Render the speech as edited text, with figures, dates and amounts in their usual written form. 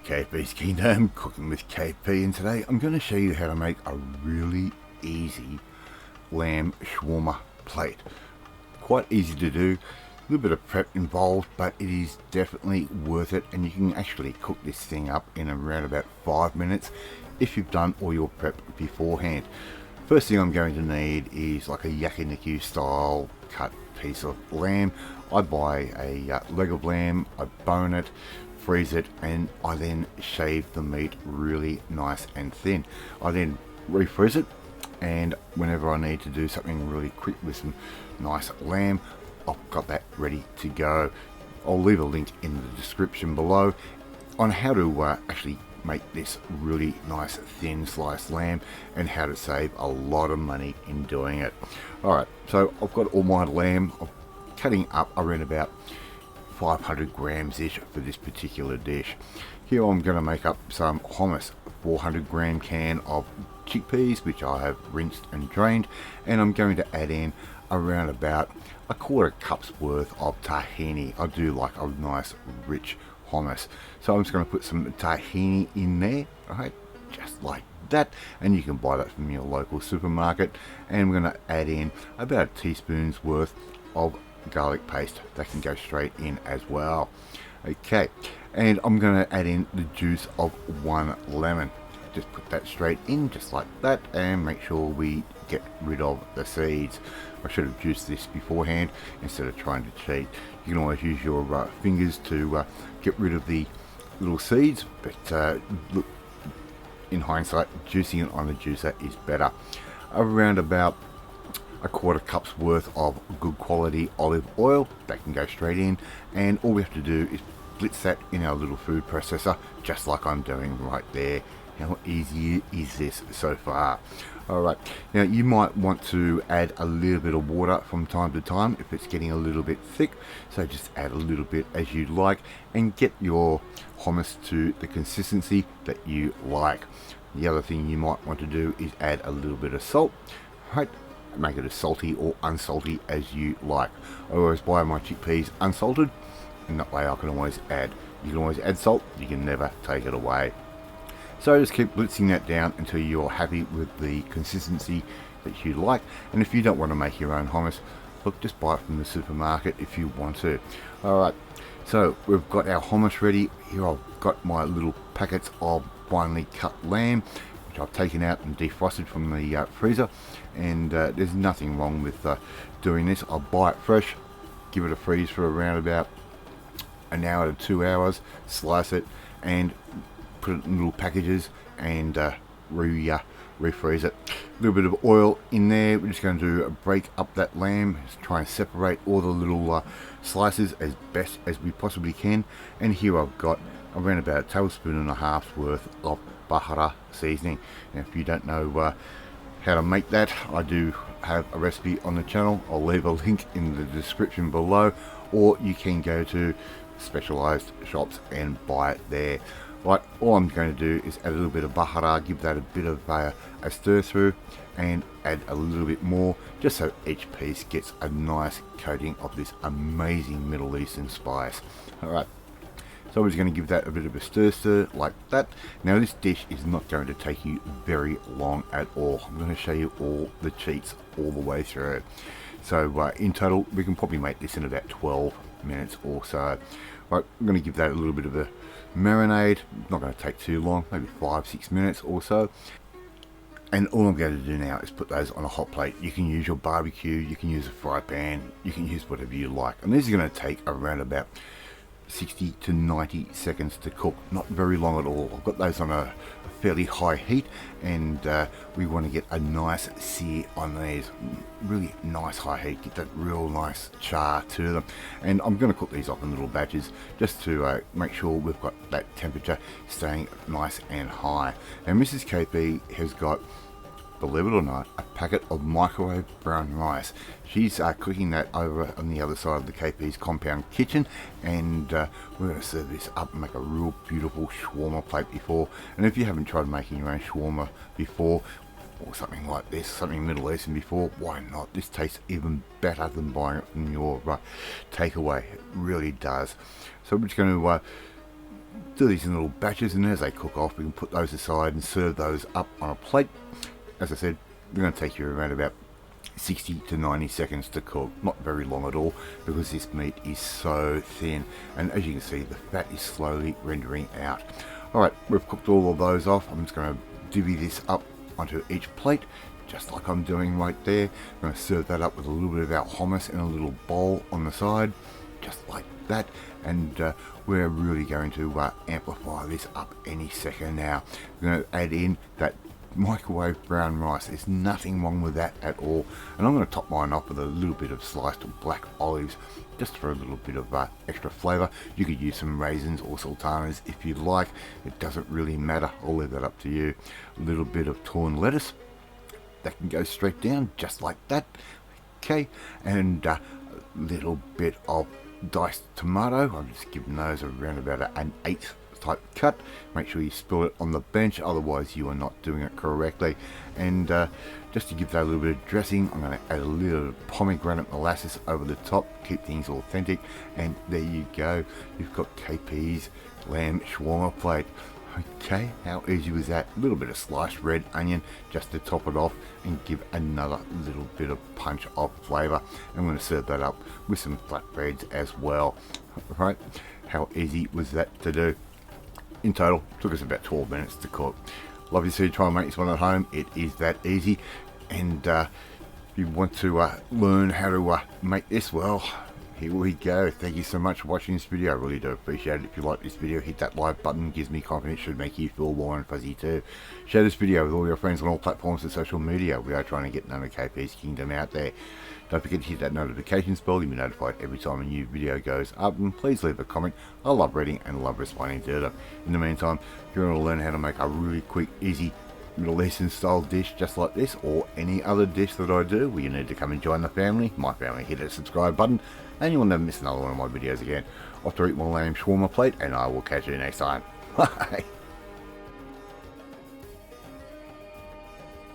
KP's Kingdom, cooking with KP, and today I'm going to show you how to make a really easy lamb shawarma plate. Quite easy to do, a little bit of prep involved, but it is definitely worth it, and you can actually cook this thing up in around about 5 minutes if you've done all your prep beforehand. First thing I'm going to need is like a yakiniku style cut piece of lamb. I buy a leg of lamb, I bone it, freeze it, and I then shave the meat really nice and thin. I then refreeze it, and whenever I need to do something really quick with some nice lamb, I've got that ready to go. I'll leave a link in the description below on how to actually make this really nice thin sliced lamb and how to save a lot of money in doing it. Alright, so I've got all my lamb. I'm cutting up around about 500 grams ish for this particular dish. Here I'm going to make up some hummus, 400 gram can of chickpeas which I have rinsed and drained, and I'm going to add in around about a quarter cup's worth of tahini. I do like a nice rich hummus, so I'm just going to put some tahini in there, right, just like that, and you can buy that from your local supermarket. And we're going to add in about a teaspoon's worth of garlic paste. That can go straight in as well. Okay, and I'm going to add in the juice of 1 lemon. Just put that straight in just like that, and make sure we get rid of the seeds. I should have juiced this beforehand instead of trying to cheat. You can always use your fingers to get rid of the little seeds, but look, in hindsight, juicing it on the juicer is better. Around about a quarter cup's worth of good quality olive oil. That can go straight in, and all we have to do is blitz that in our little food processor, just like I'm doing right there. How easy is this so far? Alright, now you might want to add a little bit of water from time to time if it's getting a little bit thick, so just add a little bit as you like and get your hummus to the consistency that you like. The other thing you might want to do is add a little bit of salt. Right, make it as salty or unsalty as you like. I always buy my chickpeas unsalted, and that way I can always add. You can always add salt, you can never take it away. So just keep blitzing that down until you're happy with the consistency that you like. And if you don't want to make your own hummus, look, just buy it from the supermarket if you want to. Alright, so we've got our hummus ready. Here I've got my little packets of finely cut lamb, which I've taken out and defrosted from the freezer. And there's nothing wrong with doing this. I'll buy it fresh, give it a freeze for around about an hour to 2 hours, slice it, and put it in little packages and refreeze it. A little bit of oil in there. We're just going to break up that lamb, just try and separate all the little slices as best as we possibly can. And here I've got around about a tablespoon and a half worth of bahara seasoning. Now if you don't know how to make that, I do have a recipe on the channel. I'll leave a link in the description below, or you can go to specialized shops and buy it there. Right, all I'm going to do is add a little bit of bahara, give that a bit of a stir through, and add a little bit more, just so each piece gets a nice coating of this amazing Middle Eastern spice. Alright, so I'm just going to give that a bit of a stir like that. Now this dish is not going to take you very long at all. I'm going to show you all the cheats all the way through. So in total, we can probably make this in about 12 minutes or so. Right, I'm going to give that a little bit of a marinade. Not going to take too long, maybe 5-6 minutes or so. And all I'm going to do now is put those on a hot plate. You can use your barbecue, you can use a fry pan, you can use whatever you like. And this is going to take around about 60 to 90 seconds to cook. Not very long at all. I've got those on a fairly high heat, and we want to get a nice sear on these. Really nice high heat, get that real nice char to them. And I'm going to cook these up in little batches just to make sure we've got that temperature staying nice and high. And Mrs. KP has got, believe it or not, a packet of microwave brown rice. She's cooking that over on the other side of the KP's compound kitchen, and we're going to serve this up and make a real beautiful shawarma plate before. And if you haven't tried making your own shawarma before, or something like this, something Middle Eastern before, why not? This tastes even better than buying it from your takeaway. It really does. So we're just going to do these in little batches, and as they cook off, we can put those aside and serve those up on a plate. As I said, they're going to take you around about 60 to 90 seconds to cook, not very long at all, because this meat is so thin, and as you can see, the fat is slowly rendering out. Alright, we've cooked all of those off. I'm just going to divvy this up onto each plate, just like I'm doing right there. I'm going to serve that up with a little bit of our hummus in a little bowl on the side, just like that. And we're really going to amplify this up any second now. We're going to add in that microwave brown rice. There's nothing wrong with that at all, and I'm going to top mine off with a little bit of sliced black olives, just for a little bit of extra flavour. You could use some raisins or sultanas if you like, it doesn't really matter, I'll leave that up to you. A little bit of torn lettuce, that can go straight down just like that, okay, and a little bit of diced tomato. I'm just giving those around about an 1/8 type cut. Make sure you spill it on the bench, otherwise you are not doing it correctly. And just to give that a little bit of dressing, I'm going to add a little pomegranate molasses over the top, keep things authentic, and there you go, you've got KP's lamb shawarma plate. Okay, how easy was that? A little bit of sliced red onion just to top it off and give another little bit of punch of flavour. I'm going to serve that up with some flatbreads as well. Right, how easy was that to do? In total, took us about 12 minutes to cook. Love you to see you try and make this one at home. It is that easy. And if you want to learn how to make this, well, here we go. Thank you so much for watching this video. I really do appreciate it. If you like this video, hit that like button. Gives me confidence, should make you feel warm and fuzzy too. Share this video with all your friends on all platforms and social media. We are trying to get known as KP's Kingdom out there. Don't forget to hit that notifications bell. You'll be notified every time a new video goes up. And please leave a comment. I love reading and love responding to them. In the meantime, if you want to learn how to make a really quick, easy Middle Eastern style dish just like this, or any other dish that I do, well, you need to come and join the family, my family. Hit that subscribe button and you will never miss another one of my videos again. Off to eat my lamb shawarma plate, and I will catch you next time. Bye.